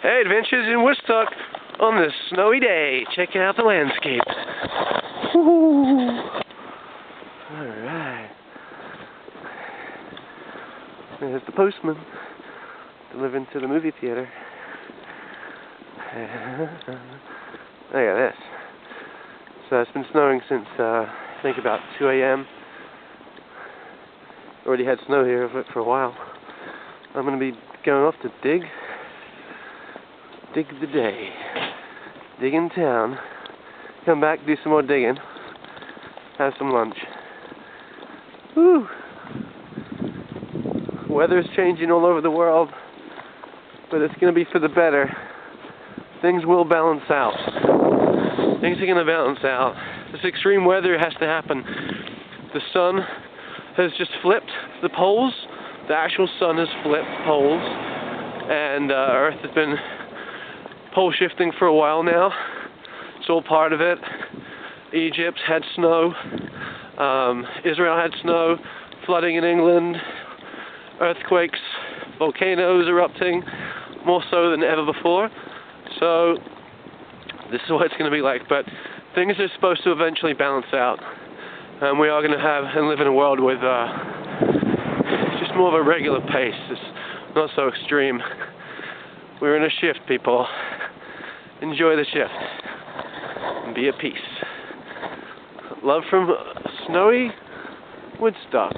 Hey, adventures in Woodstock on this snowy day. Check out the landscape. Alright. There's the postman delivering to the movie theater. Look at this. So it's been snowing since I think about 2 a.m. Already had snow here for a while. I'm going to be going off to dig the day. Dig in town. Come back, do some more digging. Have some lunch. Woo! Weather's changing all over the world, but it's going to be for the better. Things will balance out. Things are going to balance out. This extreme weather has to happen. The sun has just flipped the poles. The actual sun has flipped poles, and Earth has been pole shifting for a while now. It's all part of it. Egypt had snow. Israel had snow. Flooding in England. Earthquakes. Volcanoes erupting. More so than ever before. So this is what it's going to be like. But things are supposed to eventually balance out. And we are going to have and live in a world with just more of a regular pace. It's not so extreme. We're in a shift, people. Enjoy the shift. And be at peace. Love from snowy Woodstock.